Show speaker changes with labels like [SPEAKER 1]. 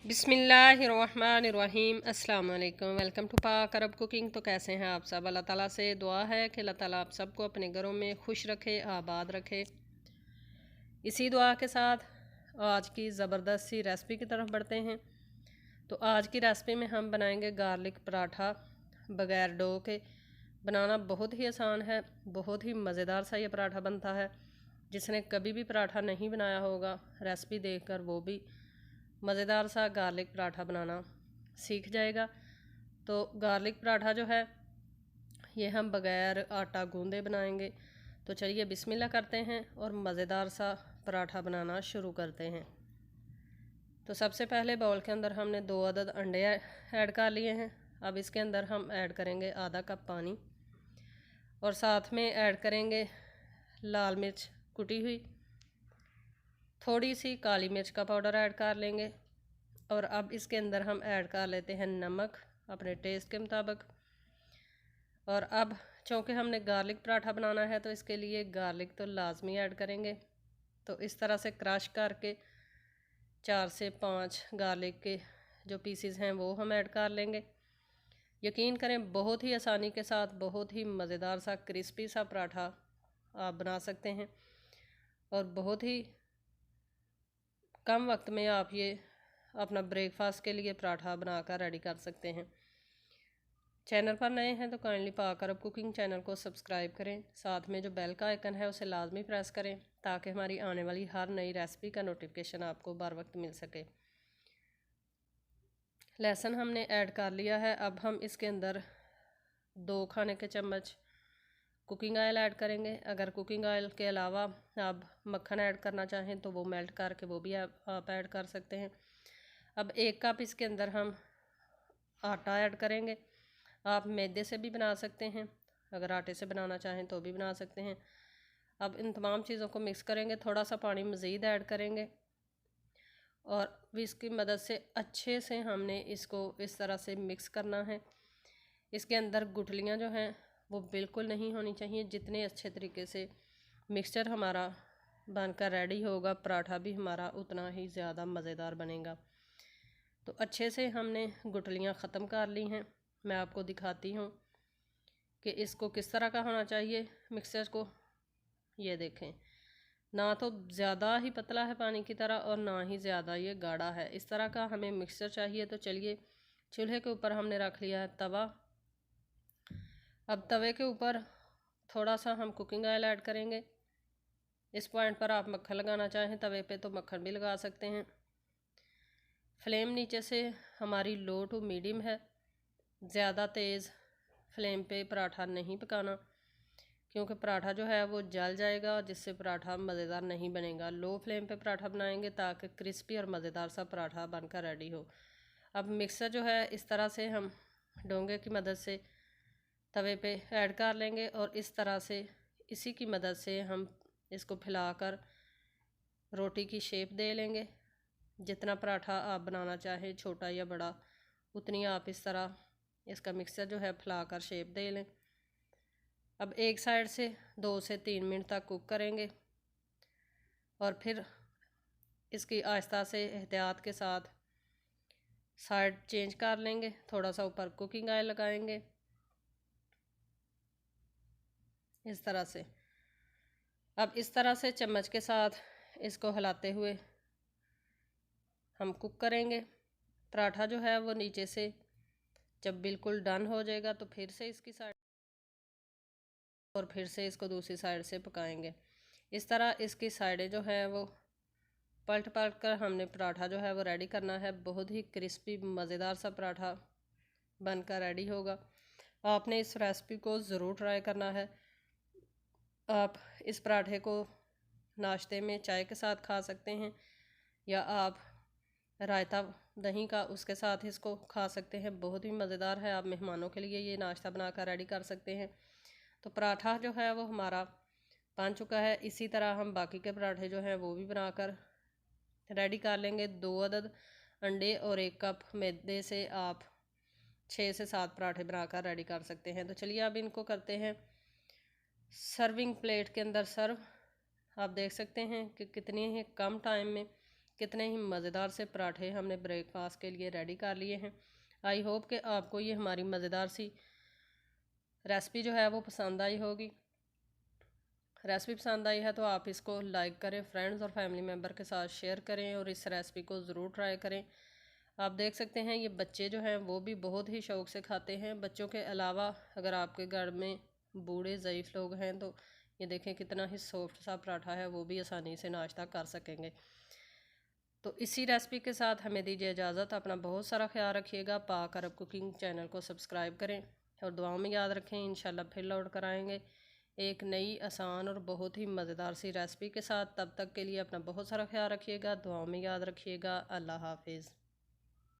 [SPEAKER 1] बिस्मिल्लाहिर्रहमानिर्रहीम अस्सलाम वालेकुम। वेलकम टू पाक अरब कुकिंग। तो कैसे हैं आप सब? अल्लाह ताला से दुआ है कि अल्लाह ताला आप सबको अपने घरों में खुश रखे, आबाद रखे। इसी दुआ के साथ आज की ज़बरदस्त सी रेसिपी की तरफ बढ़ते हैं। तो आज की रेसिपी में हम बनाएंगे गार्लिक पराठा बग़ैर डो के। बनाना बहुत ही आसान है, बहुत ही मज़ेदार सा ये पराठा बनता है। जिसने कभी भी पराठा नहीं बनाया होगा, रेसिपी देखकर वो भी मज़ेदार सा गार्लिक पराठा बनाना सीख जाएगा। तो गार्लिक पराठा जो है ये हम बग़ैर आटा गूंदे बनाएंगे। तो चलिए बिस्मिल्लाह करते हैं और मज़ेदार सा पराठा बनाना शुरू करते हैं। तो सबसे पहले बाउल के अंदर हमने 2 अदद अंडे ऐड कर लिए हैं। अब इसके अंदर हम ऐड करेंगे आधा कप पानी और साथ में ऐड करेंगे लाल मिर्च कुटी हुई, थोड़ी सी काली मिर्च का पाउडर ऐड कर लेंगे। और अब इसके अंदर हम ऐड कर लेते हैं नमक अपने टेस्ट के मुताबिक। और अब चूँकि हमने गार्लिक पराठा बनाना है तो इसके लिए गार्लिक तो लाजमी ऐड करेंगे। तो इस तरह से क्रश करके 4 से 5 गार्लिक के जो पीसेस हैं वो हम ऐड कर लेंगे। यकीन करें बहुत ही आसानी के साथ बहुत ही मज़ेदार सा क्रिस्पी सा पराठा आप बना सकते हैं और बहुत ही कम वक्त में आप ये अपना ब्रेकफास्ट के लिए पराठा बनाकर रेडी कर सकते हैं। चैनल पर नए हैं तो काइंडली पाक अरब कुकिंग चैनल को सब्सक्राइब करें। साथ में जो बेल का आइकन है उसे लाजमी प्रेस करें ताकि हमारी आने वाली हर नई रेसिपी का नोटिफिकेशन आपको बर वक्त मिल सके। लहसुन हमने ऐड कर लिया है। अब हम इसके अंदर 2 खाने के चम्मच कुकिंग ऑयल ऐड करेंगे। अगर कुकिंग ऑयल के अलावा आप मक्खन ऐड करना चाहें तो वो मेल्ट करके वो भी आप ऐड कर सकते हैं। अब 1 कप इसके अंदर हम आटा ऐड करेंगे। आप मैदे से भी बना सकते हैं, अगर आटे से बनाना चाहें तो भी बना सकते हैं। अब इन तमाम चीज़ों को मिक्स करेंगे, थोड़ा सा पानी मज़ीद ऐड करेंगे और इसकी मदद से अच्छे से हमने इसको इस तरह से मिक्स करना है। इसके अंदर गुठलियाँ जो हैं वो बिल्कुल नहीं होनी चाहिए। जितने अच्छे तरीके से मिक्सचर हमारा बनकर रेडी होगा, पराठा भी हमारा उतना ही ज़्यादा मज़ेदार बनेगा। तो अच्छे से हमने गुठलियाँ ख़त्म कर ली हैं। मैं आपको दिखाती हूँ कि इसको किस तरह का होना चाहिए मिक्सचर को। ये देखें, ना तो ज़्यादा ही पतला है पानी की तरह और ना ही ज़्यादा ये गाढ़ा है। इस तरह का हमें मिक्सचर चाहिए। तो चलिए, चूल्हे के ऊपर हमने रख लिया है तवा। अब तवे के ऊपर थोड़ा सा हम कुकिंग ऑयल ऐड करेंगे। इस पॉइंट पर आप मक्खन लगाना चाहें तवे पे तो मक्खन भी लगा सकते हैं। फ्लेम नीचे से हमारी लो टू मीडियम है। ज़्यादा तेज़ फ्लेम पे पराठा नहीं पकाना, क्योंकि पराठा जो है वो जल जाएगा जिससे पराठा मज़ेदार नहीं बनेगा। लो फ्लेम पे पराठा बनाएंगे ताकि क्रिस्पी और मज़ेदार सा पराठा बनकर रेडी हो। अब मिक्सर जो है इस तरह से हम डोंगे की मदद से तवे पे ऐड कर लेंगे और इस तरह से इसी की मदद से हम इसको फैलाकर रोटी की शेप दे लेंगे। जितना पराठा आप बनाना चाहें, छोटा या बड़ा, उतनी आप इस तरह इसका मिक्सचर जो है फैलाकर शेप दे लें। अब एक साइड से 2 से 3 मिनट तक कुक करेंगे और फिर इसकी आहिस्ता से एहतियात के साथ साइड चेंज कर लेंगे। थोड़ा सा ऊपर कुकिंग ऑयल लगाएंगे इस तरह से। अब इस तरह से चम्मच के साथ इसको हिलाते हुए हम कुक करेंगे। पराठा जो है वो नीचे से जब बिल्कुल डन हो जाएगा तो फिर से इसकी साइड और फिर से इसको दूसरी साइड से पकाएंगे। इस तरह इसकी साइडें जो है वो पलट पलट कर हमने पराठा जो है वो रेडी करना है। बहुत ही क्रिस्पी मज़ेदार सा पराठा बनकर रेडी होगा। आपने इस रेसिपी को ज़रूर ट्राई करना है। आप इस पराठे को नाश्ते में चाय के साथ खा सकते हैं या आप रायता दही का उसके साथ इसको खा सकते हैं। बहुत ही मज़ेदार है। आप मेहमानों के लिए ये नाश्ता बनाकर रेडी कर सकते हैं। तो पराठा जो है वो हमारा बन चुका है। इसी तरह हम बाकी के पराठे जो हैं वो भी बनाकर रेडी कर लेंगे। 2 अदद अंडे और 1 कप मैदे से आप 6 से 7 पराठे बनाकर रेडी कर सकते हैं। तो चलिए अब इनको करते हैं सर्विंग प्लेट के अंदर सर्व। आप देख सकते हैं कि कितनी ही कम टाइम में कितने ही मज़ेदार से पराठे हमने ब्रेकफास्ट के लिए रेडी कर लिए हैं। आई होप कि आपको ये हमारी मज़ेदार सी रेसिपी जो है वो पसंद आई होगी। रेसिपी पसंद आई है तो आप इसको लाइक करें, फ्रेंड्स और फैमिली मेम्बर के साथ शेयर करें और इस रेसिपी को ज़रूर ट्राई करें। आप देख सकते हैं ये बच्चे जो हैं वो भी बहुत ही शौक़ से खाते हैं। बच्चों के अलावा अगर आपके घर में बूढ़े ज़ईफ़ लोग हैं तो ये देखें कितना ही सॉफ्ट सा पराठा है, वो भी आसानी से नाश्ता कर सकेंगे। तो इसी रेसिपी के साथ हमें दीजिए इजाज़त। अपना बहुत सारा ख्याल रखिएगा। पाक अरब कुकिंग चैनल को सब्सक्राइब करें और दुआओं में याद रखें। इंशाल्लाह फिर लौट कर आएँगे एक नई आसान और बहुत ही मज़ेदार सी रेसिपी के साथ। तब तक के लिए अपना बहुत सारा ख्याल रखिएगा, दुआओं में याद रखिएगा। अल्लाह हाफिज़।